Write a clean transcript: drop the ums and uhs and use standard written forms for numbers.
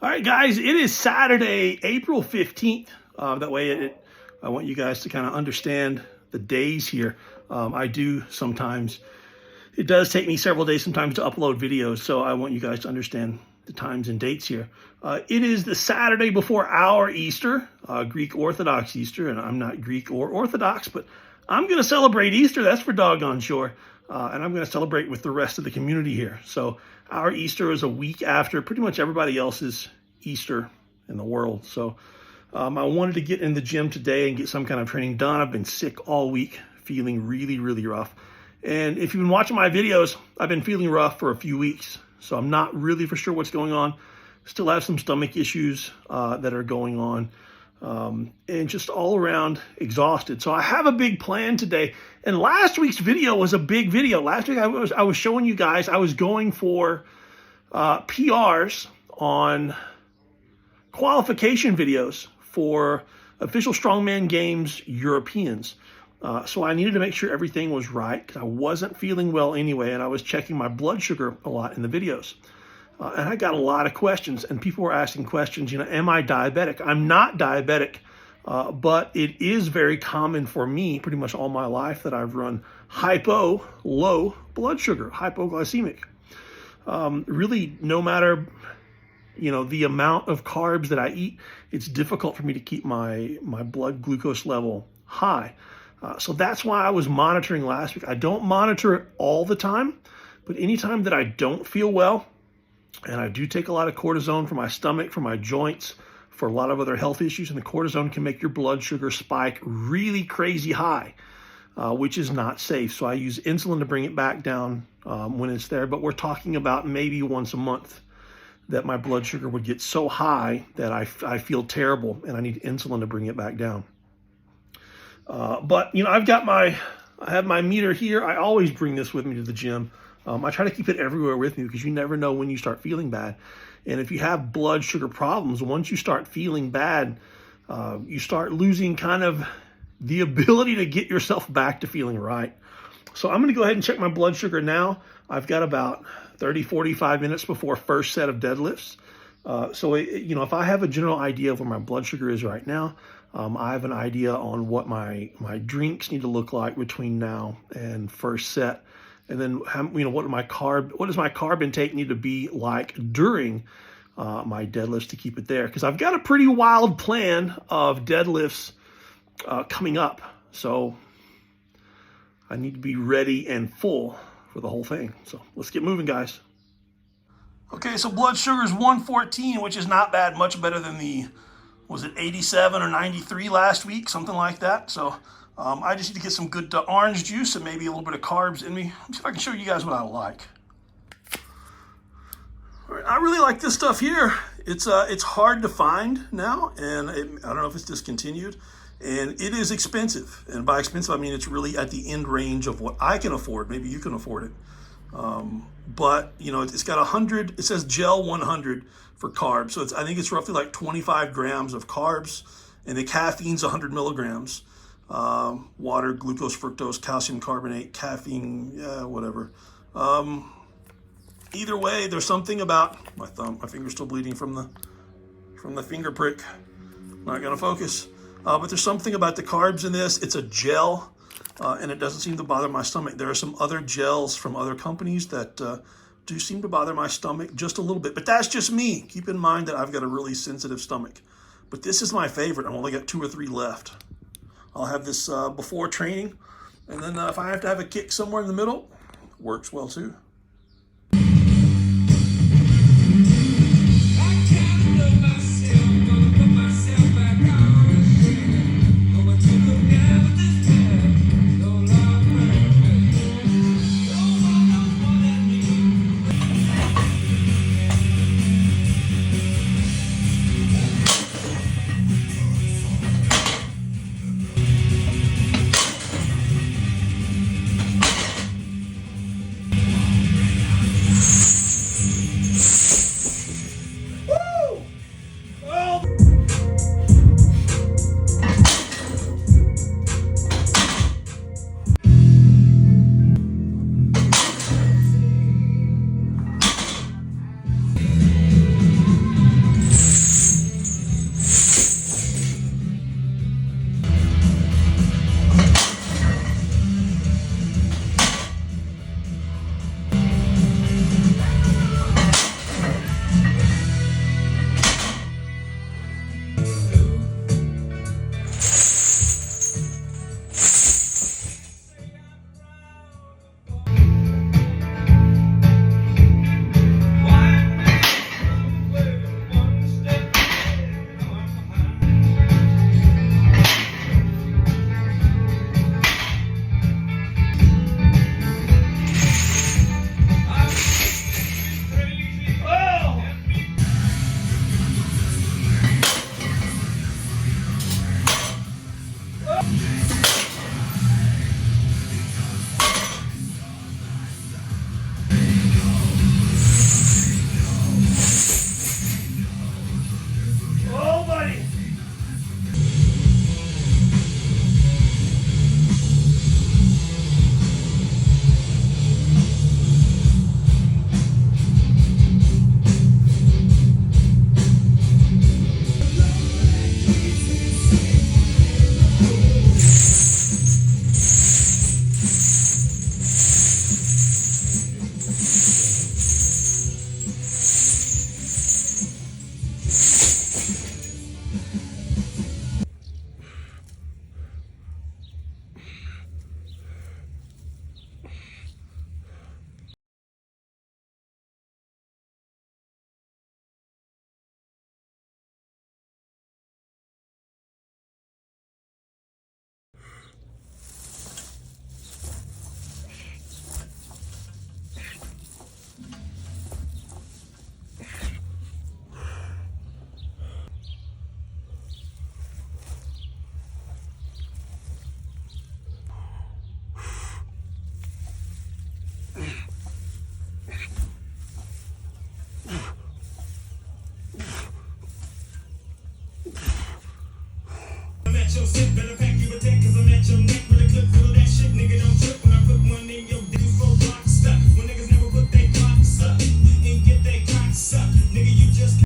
All right, guys, it is Saturday, April 15th. That way I want you guys to kind of understand the days here. I do sometimes, it does take me several days sometimes to upload videos, so I want you guys to understand the times and dates here. It is the Saturday before our Easter, Greek Orthodox Easter, and I'm not Greek or Orthodox, but I'm going to celebrate Easter, that's for doggone sure. And I'm going to celebrate with the rest of the community here. So our Easter is a week after pretty much everybody else's Easter in the world. So I wanted to get in the gym today and get some kind of training done. I've been sick all week, feeling really, really rough. And if you've been watching my videos, I've been feeling rough for a few weeks. So I'm not really for sure what's going on. Still have some stomach issues that are going on. And just all around exhausted. So I have a big plan today. And last week's video was a big video. Last week I was showing you guys, I was going for PRs on qualification videos for official strongman games Europeans. So I needed to make sure everything was right because I wasn't feeling well anyway, and I was checking my blood sugar a lot in the videos. And I got a lot of questions, and people were asking questions, you know, am I diabetic? I'm not diabetic, but it is very common for me pretty much all my life that I've run low blood sugar, hypoglycemic. Really, no matter, you know, the amount of carbs that I eat, it's difficult for me to keep my blood glucose level high. So that's why I was monitoring last week. I don't monitor it all the time, but anytime that I don't feel well, and I do take a lot of cortisone for my stomach, for my joints, for a lot of other health issues. And the cortisone can make your blood sugar spike really crazy high, which is not safe. So I use insulin to bring it back down when it's there. But we're talking about maybe once a month that my blood sugar would get so high that I feel terrible and I need insulin to bring it back down. But, you know, I have my meter here. I always bring this with me to the gym. I try to keep it everywhere with me because you never know when you start feeling bad. And if you have blood sugar problems, once you start feeling bad, you start losing kind of the ability to get yourself back to feeling right. So I'm going to go ahead and check my blood sugar now. I've got about 30, 45 minutes before first set of deadlifts. You know, if I have a general idea of where my blood sugar is right now, I have an idea on what my drinks need to look like between now and first set. And then, you know, what does my carb intake need to be like during my deadlifts to keep it there? Because I've got a pretty wild plan of deadlifts coming up. So I need to be ready and full for the whole thing. So let's get moving, guys. Okay, so blood sugar is 114, which is not bad. Much better than was it 87 or 93 last week? Something like that. So I just need to get some good orange juice and maybe a little bit of carbs in me. Let's see if I can show you guys what I like. All right, I really like this stuff here. It's hard to find now, and I don't know if it's discontinued. And it is expensive. And by expensive, I mean it's really at the end range of what I can afford. Maybe you can afford it. But, you know, it's got 100, it says gel 100 for carbs. So I think it's roughly like 25 grams of carbs. And the caffeine's 100 milligrams. Water, glucose, fructose, calcium carbonate, caffeine, whatever. Either way, there's something about my thumb. My finger's still bleeding from the finger prick. Not gonna focus. But there's something about the carbs in this. It's a gel, and it doesn't seem to bother my stomach. There are some other gels from other companies that do seem to bother my stomach just a little bit. But that's just me. Keep in mind that I've got a really sensitive stomach. But this is my favorite. I've only got 2 or 3 left. I'll have this before training, and then if I have to have a kick somewhere in the middle, works well too. So sit back.